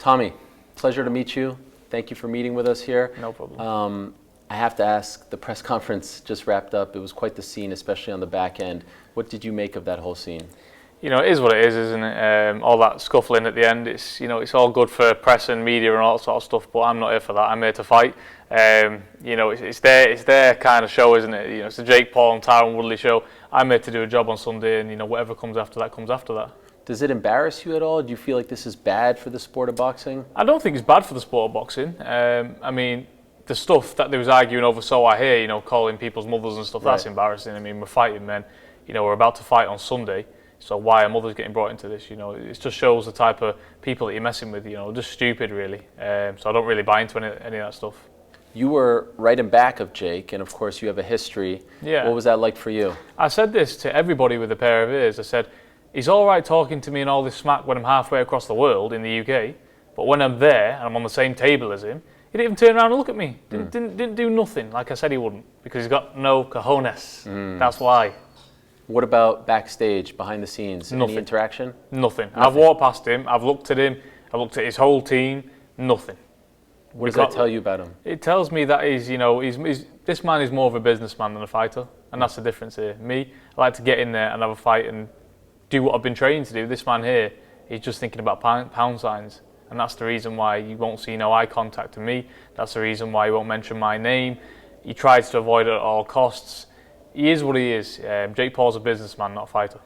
Tommy, pleasure to meet you. Thank you for meeting with us here. No problem. I have to ask, the press conference just wrapped up. It was quite the scene, especially on the back end. What did you make of that whole scene? You know, it is what it is, isn't it? All that scuffling at the end, it's all good for press and media and all that sort of stuff, but I'm not here for that. I'm here to fight. It's their kind of show, isn't it? It's the Jake Paul and Tyron Woodley show. I'm here to do a job on Sunday, and whatever comes after that comes after that. Does it embarrass you at all? Do you feel like this is bad for the sport of boxing? I don't think it's bad for the sport of boxing. The stuff that they was arguing over, so I hear, calling people's mothers and stuff, that's embarrassing. We're fighting men. We're about to fight on Sunday. So why are mothers getting brought into this? It just shows the type of people that you're messing with, just stupid really. So I don't really buy into any of that stuff. You were right in back of Jake, and of course you have a history. Yeah. What was that like for you? I said this to everybody with a pair of ears. I said, he's all right talking to me and all this smack when I'm halfway across the world in the UK, but when I'm there and I'm on the same table as him, he didn't even turn around and look at me. Didn't do nothing like I said he wouldn't, because he's got no cojones. That's why. What about backstage, behind the scenes? Nothing. Any interaction? Nothing. I've walked past him, I've looked at him, I looked at his whole team, nothing. What does that tell you about him? It tells me that this man is more of a businessman than a fighter, and that's the difference here. Me, I like to get in there and have a fight and do what I've been trained to do. This man here, he's just thinking about pound signs, and that's the reason why you won't see no eye contact with me. That's the reason why he won't mention my name. He tries to avoid it at all costs. He is what he is. Jake Paul's a businessman, not a fighter.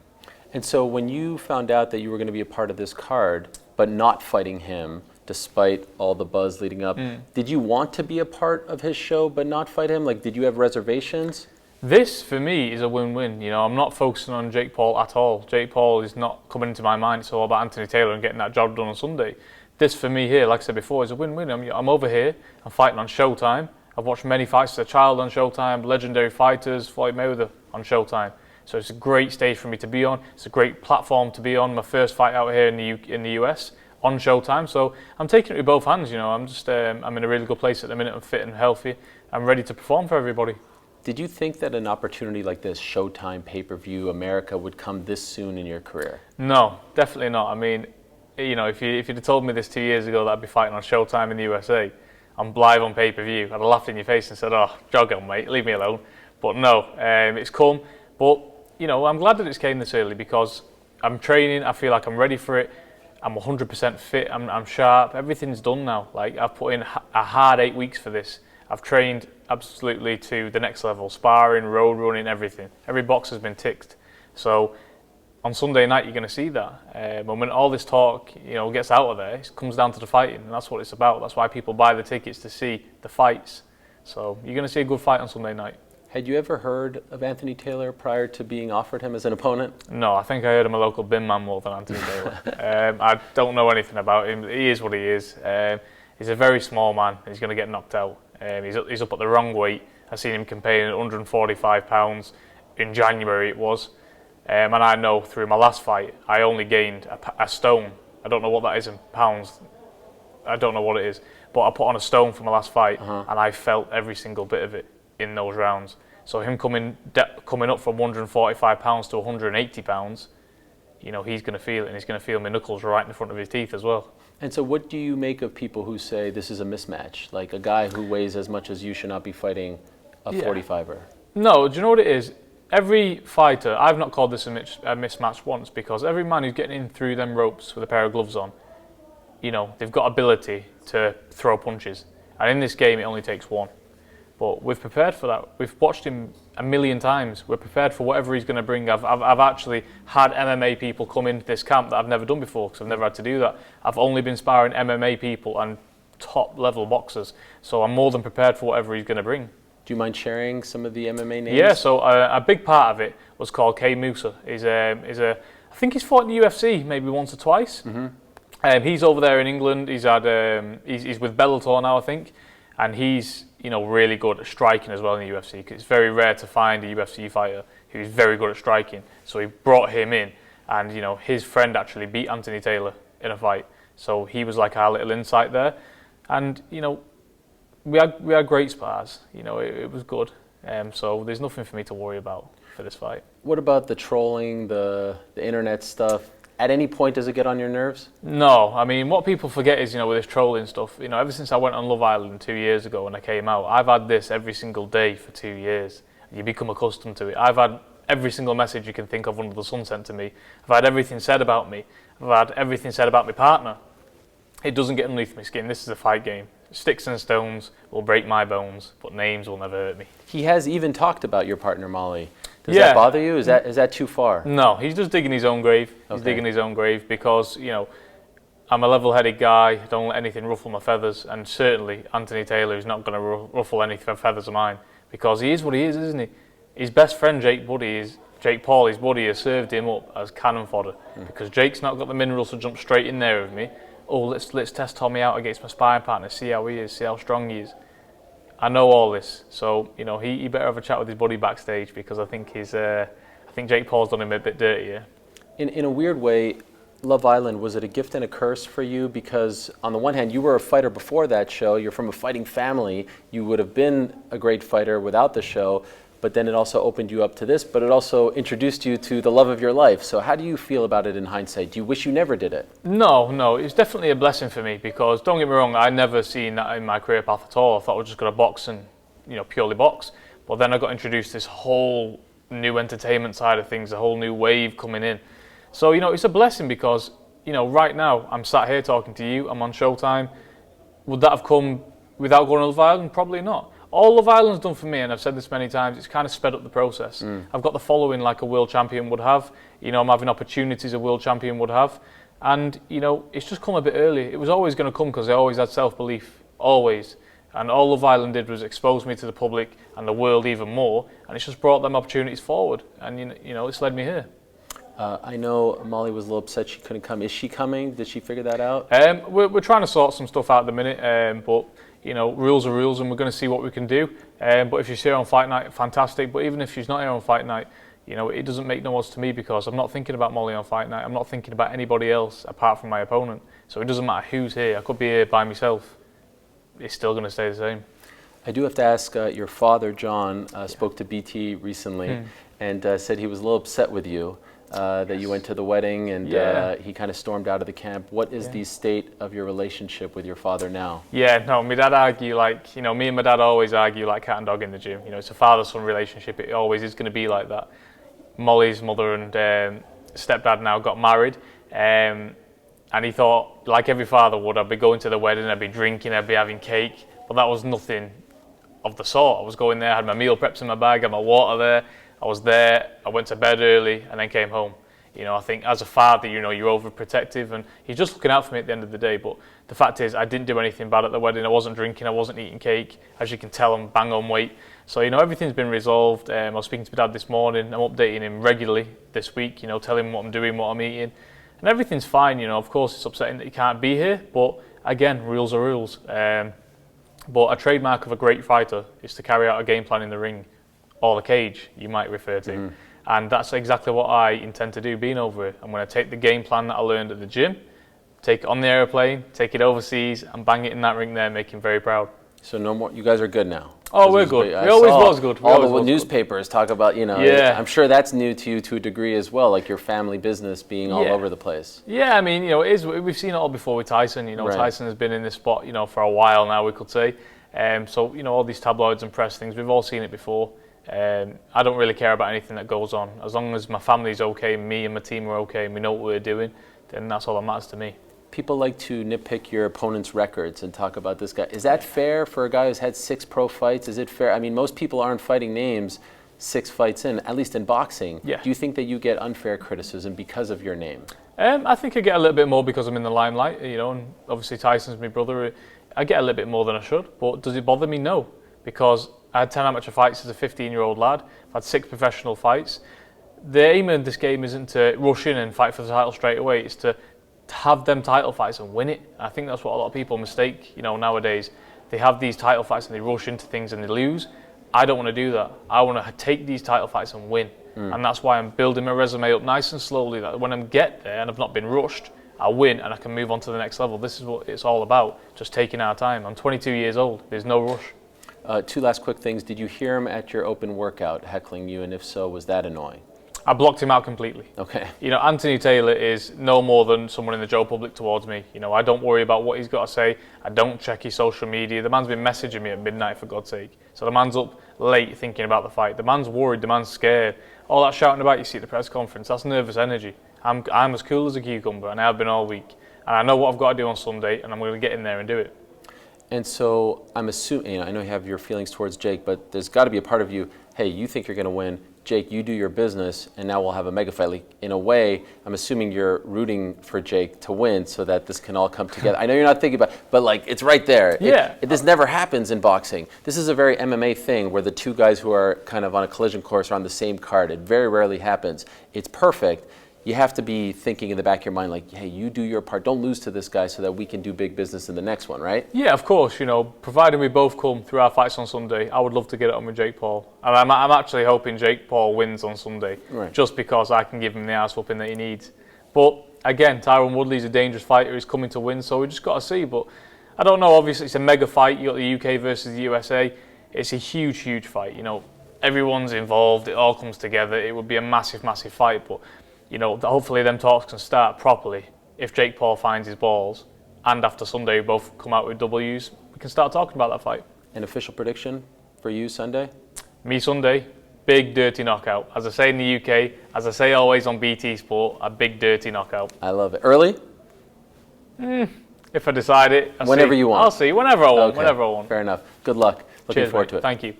And so when you found out that you were going to be a part of this card, but not fighting him, despite all the buzz leading up, did you want to be a part of his show but not fight him? Like, did you have reservations? This, for me, is a win-win. I'm not focusing on Jake Paul at all. Jake Paul is not coming into my mind. It's all about Anthony Taylor and getting that job done on Sunday. This, for me here, like I said before, is a win-win. I'm over here. I'm fighting on Showtime. I've watched many fights as a child on Showtime, legendary fighters, Floyd Mayweather on Showtime. So it's a great stage for me to be on. It's a great platform to be on. My first fight out here in the US on Showtime. So I'm taking it with both hands. I'm in a really good place at the minute. I'm fit and healthy. I'm ready to perform for everybody. Did you think that an opportunity like this, Showtime, pay-per-view, America, would come this soon in your career? No, definitely not. If you'd have told me this 2 years ago that I'd be fighting on Showtime in the USA, I'm live on pay-per-view, I'd have laughed in your face and said, oh, jog on mate, leave me alone. But no, it's come. But, I'm glad that it's came this early because I'm training, I feel like I'm ready for it. I'm 100% fit, I'm sharp, everything's done now. Like, I've put in a hard 8 weeks for this. I've trained absolutely to the next level, sparring, road running, everything. Every box has been ticked. So on Sunday night, you're going to see that. When all this talk, gets out of there, it comes down to the fighting, and that's what it's about. That's why people buy the tickets to see the fights. So you're going to see a good fight on Sunday night. Had you ever heard of Anthony Taylor prior to being offered him as an opponent? No, I think I heard him a local bin man more than Anthony Taylor. I don't know anything about him. He is what he is. He's a very small man. He's going to get knocked out. He's up at the wrong weight. I've seen him competing at 145 pounds in January it was. And I know through my last fight, I only gained a stone. I don't know what that is in pounds. I don't know what it is. But I put on a stone for my last fight, and I felt every single bit of it in those rounds. So him coming up from 145 pounds to 180 pounds, he's going to feel it, and he's going to feel my knuckles right in the front of his teeth as well. And so what do you make of people who say this is a mismatch? Like, a guy who weighs as much as you should not be fighting a 45er? No, do you know what it is? Every fighter, I've not called this a mismatch once, because every man who's getting in through them ropes with a pair of gloves on, they've got ability to throw punches. And in this game, it only takes one. But we've prepared for that. We've watched him a million times. We're prepared for whatever he's going to bring. I've actually had MMA people come into this camp that I've never done before, because I've never had to do that. I've only been sparring MMA people and top level boxers. So I'm more than prepared for whatever he's going to bring. Do you mind sharing some of the MMA names? Yeah, so a big part of it was called K Musa. I think he's fought in the UFC maybe once or twice. He's over there in England. He's with Bellator now, I think, and he's really good at striking as well in the UFC. Because it's very rare to find a UFC fighter who's very good at striking. So he brought him in, and his friend actually beat Anthony Taylor in a fight. So he was like our little insight there, and we had great spars. It was good. So there's nothing for me to worry about for this fight. What about the trolling, the internet stuff? At any point, does it get on your nerves? No, I mean, what people forget is, with this trolling stuff, ever since I went on Love Island 2 years ago when I came out, I've had this every single day for 2 years. You become accustomed to it. I've had every single message you can think of under the sun sent to me. I've had everything said about me. I've had everything said about my partner. It doesn't get underneath my skin. This is a fight game. Sticks and stones will break my bones, but names will never hurt me. He has even talked about your partner, Molly. Does that bother you? Is that too far? No, he's just digging his own grave. He's digging his own grave because, I'm a level-headed guy. I don't let anything ruffle my feathers, and certainly Anthony Taylor is not going to ruffle any feathers of mine because he is what he is, isn't he? His best friend, Jake Paul, his buddy, has served him up as cannon fodder because Jake's not got the minerals to jump straight in there with me. Oh, let's test Tommy out against my sparring partner, see how he is, see how strong he is. I know all this, so he better have a chat with his buddy backstage because I think Jake Paul's done him a bit dirty. In a weird way, Love Island, was it a gift and a curse for you? Because on the one hand, you were a fighter before that show. You're from a fighting family. You would have been a great fighter without the show. But then it also opened you up to this, but it also introduced you to the love of your life. So how do you feel about it in hindsight? Do you wish you never did it? No, it's definitely a blessing for me because, don't get me wrong, I never seen that in my career path at all. I thought I was just going to box and, purely box. But then I got introduced to this whole new entertainment side of things, a whole new wave coming in. So, it's a blessing because, right now I'm sat here talking to you, I'm on Showtime. Would that have come without going to Love Island? Probably not. All Love Island's done for me, and I've said this many times, it's kind of sped up the process. I've got the following like a world champion would have. I'm having opportunities a world champion would have. And, it's just come a bit early. It was always going to come because I always had self-belief, always. And all Love Island did was expose me to the public and the world even more, and it's just brought them opportunities forward. And, it's led me here. I know Molly was a little upset she couldn't come. Is she coming? Did she figure that out? We're trying to sort some stuff out at the minute, but rules are rules, and we're going to see what we can do. But if she's here on fight night, fantastic. But even if she's not here on fight night, it doesn't make no odds to me because I'm not thinking about Molly on fight night. I'm not thinking about anybody else apart from my opponent. So it doesn't matter who's here. I could be here by myself. It's still going to stay the same. I do have to ask, your father, John, spoke to BT recently and said he was a little upset with you. That you went to the wedding and he kind of stormed out of the camp. What is the state of your relationship with your father now? Yeah, no, my dad argue like, me and my dad always argue like cat and dog in the gym. It's a father-son relationship. It always is going to be like that. Molly's mother and stepdad now got married, and he thought, like every father would, I'd be going to the wedding, I'd be drinking, I'd be having cake, but that was nothing of the sort. I was going there, I had my meal preps in my bag, had my water there. I was there, I went to bed early and then came home. I think as a father, you're overprotective and he's just looking out for me at the end of the day. But the fact is, I didn't do anything bad at the wedding. I wasn't drinking, I wasn't eating cake. As you can tell, I'm bang on weight. So, everything's been resolved. I was speaking to my dad this morning. I'm updating him regularly this week, telling him what I'm doing, what I'm eating. And everything's fine, Of course, it's upsetting that he can't be here. But again, rules are rules. But a trademark of a great fighter is to carry out a game plan in the ring. Or the cage, you might refer to. And that's exactly what I intend to do being over here. I'm going to take the game plan that I learned at the gym, take it on the airplane, take it overseas, and bang it in that ring there, make him very proud. So no more. You guys are good now. Oh, we're good. We always was good. All the newspapers talk about, I'm sure that's new to you to a degree as well, like your family business being all over the place. Yeah, I mean, it is. We've seen it all before with Tyson. Tyson has been in this spot, for a while now, we could say. So, all these tabloids and press things, we've all seen it before. I don't really care about anything that goes on. As long as my family's okay, me and my team are okay, and we know what we're doing, then that's all that matters to me. People like to nitpick your opponent's records and talk about this guy. Is that fair for a guy who's had 6 pro fights? Is it fair? I mean, most people aren't fighting names 6 fights in, at least in boxing. Yeah. Do you think that you get unfair criticism because of your name? I think I get a little bit more because I'm in the limelight, and obviously Tyson's my brother. I get a little bit more than I should, but does it bother me? No, because I had 10 amateur fights as a 15-year-old lad. I've had 6 professional fights. The aim of this game isn't to rush in and fight for the title straight away. It's to have them title fights and win it. I think that's what a lot of people mistake, nowadays. They have these title fights and they rush into things and they lose. I don't want to do that. I want to take these title fights and win. And that's why I'm building my resume up nice and slowly, that when I get there and I've not been rushed, I win and I can move on to the next level. This is what it's all about, just taking our time. I'm 22 years old. There's no rush. 2 last quick things. Did you hear him at your open workout heckling you, and if so, was that annoying? I blocked him out completely. Okay. You know, Anthony Taylor is no more than someone in the Joe public towards me. You know, I don't worry about what he's got to say. I don't check his social media. The man's been messaging me at midnight, for God's sake. So the man's up late thinking about the fight. The man's worried. The man's scared. All that shouting about you see at the press conference, that's nervous energy. I'm as cool as a cucumber, and I have been all week. And I know what I've got to do on Sunday, and I'm going to get in there and do it. And so I'm assuming, you know, I know you have your feelings towards Jake, but there's got to be a part of you, hey, you think you're going to win. Jake, you do your business, and now we'll have a mega fight. Like, in a way, I'm assuming you're rooting for Jake to win so that this can all come together. I know you're not thinking about it, but like, it's right there. Yeah. This never happens in boxing. This is a very MMA thing where the two guys who are kind of on a collision course are on the same card. It very rarely happens. It's perfect. You have to be thinking in the back of your mind, like, hey, you do your part. Don't lose to this guy so that we can do big business in the next one, right? Yeah, of course. You know, providing we both come through our fights on Sunday, I would love to get it on with Jake Paul. And I'm actually hoping Jake Paul wins on Sunday, right, just because I can give him the ass whooping that he needs. But again, Tyron Woodley's a dangerous fighter. He's coming to win, so we just got to see. But I don't know. Obviously, it's a mega fight. You got the UK versus the USA. It's a huge, huge fight. You know, everyone's involved. It all comes together. It would be a massive, massive fight. But you know, hopefully them talks can start properly if Jake Paul finds his balls, and after Sunday we both come out with W's, we can start talking about that fight. An official prediction for you Sunday? Me Sunday, big dirty knockout. As I say in the UK, as I say always on BT Sport, a big dirty knockout. I love it. Early? If I decide it, whenever you want. I'll see, whenever I want, Okay. whenever I want. Fair enough. Good luck. Looking Cheers, forward mate. to it. Thank you.